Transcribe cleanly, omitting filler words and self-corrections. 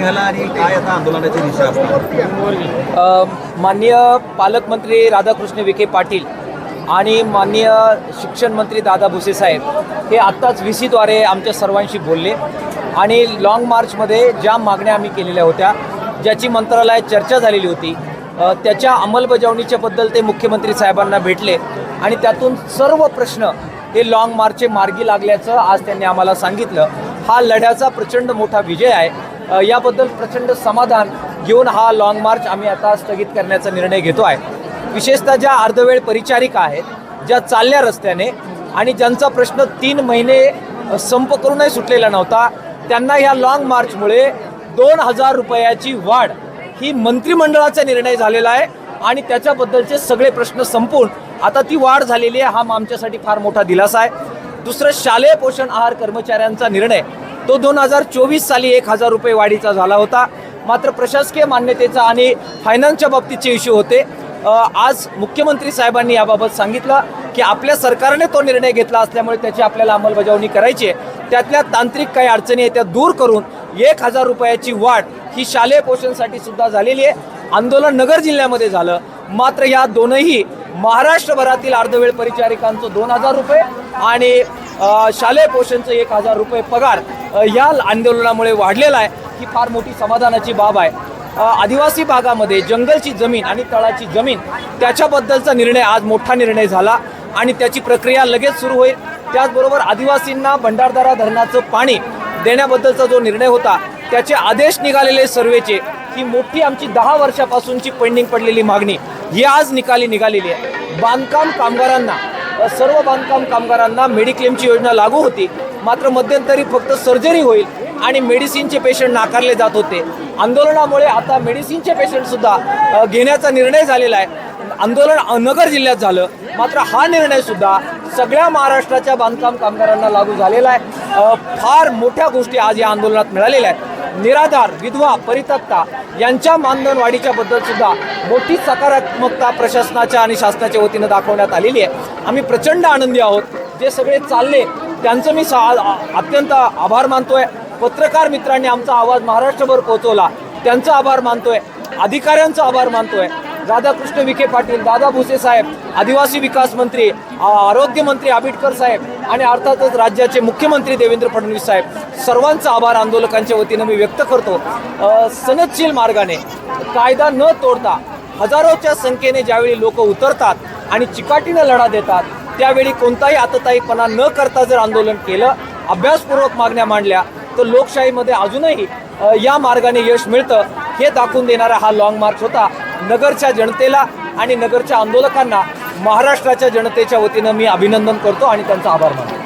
निघाला आणि काय आता आंदोलनाची दिशा असणार? माननीय पालकमंत्री राधाकृष्ण विखे पाटील आणि माननीय शिक्षण मंत्री दादा भुसे साहेब हे आत्ताच VC द्वारे आमच्या सर्वांशी बोलले आणि लाँग मार्चमध्ये ज्या मागण्या आम्ही केलेल्या होत्या, ज्याची मंत्रालयात चर्चा झालेली होती, त्याच्या अंमलबजावणीच्याबद्दल ते मुख्यमंत्री साहेबांना भेटले आणि त्यातून सर्व प्रश्न हे लाँग मार्चचे मार्गी लागल्याचं आज त्यांनी आम्हाला सांगितलं. हा लढ्याचा प्रचंड मोठा विजय आहे. याबद्दल प्रचंड समाधान घेऊन हा लाँग मार्च आम्ही आता स्थगित करण्याचा निर्णय घेतो आहे. विशेषतः ज्या अर्धवेळ परिचारिका आहेत, ज्या चालल्या रस्त्याने आणि ज्यांचा प्रश्न 3 महिने संप करूनही सुटलेला नव्हता, त्यांना ह्या लाँग मार्चमुळे 2000 रुपयाची वाढ ही मंत्रिमंडळाचा निर्णय झालेला आहे आणि त्याच्याबद्दलचे सगळे प्रश्न संपून आता ती वाढ झालेली आहे. हा आमच्यासाठी फार मोठा दिलासा आहे. दुसरं, शालेय पोषण आहार कर्मचाऱ्यांचा निर्णय तो 2024 साली 1000 रुपये वाढीचा झाला होता. मात्र प्रशासकीय मान्यतेचा आणि फायनान्सच्या बाबतीतचे इश्यू होते. आज मुख्यमंत्री साहेबांनी याबाबत सांगितलं की आपल्या सरकारने तो निर्णय घेतला असल्यामुळे त्याची आपल्याला अंमलबजावणी करायची आहे. त्यातल्या तांत्रिक काही अडचणी आहेत त्या दूर करून 1000 रुपयाची वाढ ही शालेय पोषणसाठी सुद्धा झालेली आहे. आंदोलन नगर जिल्ह्यामध्ये झालं, मात्र या दोनही महाराष्ट्रभरातील अर्धवेळ परिचारिकांचं 2000 रुपये आणि शालेय पोषणचं 1000 रुपये पगार या आंदोलनामुळे वाढलेला आहे. ही फार मोठी समाधानाची बाब आहे. आदिवासी भागामध्ये जंगलची जमीन आणि तळाची जमीन त्याच्याबद्दलचा निर्णय आज मोठा निर्णय झाला आणि त्याची प्रक्रिया लगेच सुरू होईल. त्याचबरोबर आदिवासींना भंडारदरा धरणाचं पाणी देण्याबद्दलचा जो निर्णय होता त्याचे आदेश निघालेले सर्वेचे, ही मोठी आमची 10 वर्षापासूनची पेंडिंग पडलेली मागणी ही आज निघालेली आहे. बांधकाम कामगारांना, सर्व बांधकाम कामगारांना मेडिक्लेमची योजना लागू होती, मात्र मध्यंतरी फक्त सर्जरी होईल आणि मेडिसिनचे पेशंट नाकारले जात होते. आंदोलनामुळे आता मेडिसिनचे पेशंटसुद्धा घेण्याचा निर्णय झालेला आहे. आंदोलन नगर जिल्ह्यात झालं, मात्र हा निर्णय सुद्धा सगळ्या महाराष्ट्राच्या बांधकाम कामगारांना लागू झालेला आहे. फार मोठ्या गोष्टी आज या आंदोलनात मिळालेल्या आहेत. निराधार, विधवा, परित्यक्ता यांच्या मानधन वाढीच्या बद्दल सुद्धा मोठी सकारात्मकता प्रशासनाच्या आणि शासनाच्या वतीनं दाखवण्यात आलेली आहे. आम्ही प्रचंड आनंदी आहोत. जे सगळे चालले त्यांचं मी अत्यंत आभार मानतोय. पत्रकार मित्रांनी आमचा आवाज महाराष्ट्रभर पोहोचवला, त्यांचा आभार मानतोय. अधिकाऱ्यांचा आभार मानतोय. राधाकृष्ण विखे पाटील, दादा भुसे साहेब, आदिवासी विकास मंत्री, आरोग्यमंत्री आबिटकर साहेब आणि अर्थातच राज्याचे मुख्यमंत्री देवेंद्र फडणवीस साहेब, सर्वांचा आभार आंदोलकांच्या वतीनं मी व्यक्त करतो. सनदशील मार्गाने, कायदा न तोडता हजारोच्या संख्येने ज्यावेळी लोक उतरतात आणि चिकाटीनं लढा देतात, त्यावेळी कोणताही आतताईपणा न करता जर आंदोलन केलं, अभ्यासपूर्वक मागण्या मांडल्या, तर लोकशाहीमध्ये अजूनही या मार्गाने यश मिळतं हे दाखवून देणारा हा लाँग मार्च होता. नगरच्या जनतेला आणि नगरच्या आंदोलकांना महाराष्ट्राच्या जनतेच्या वतीनं मी अभिनंदन करतो आणि त्यांचा आभार मानतो.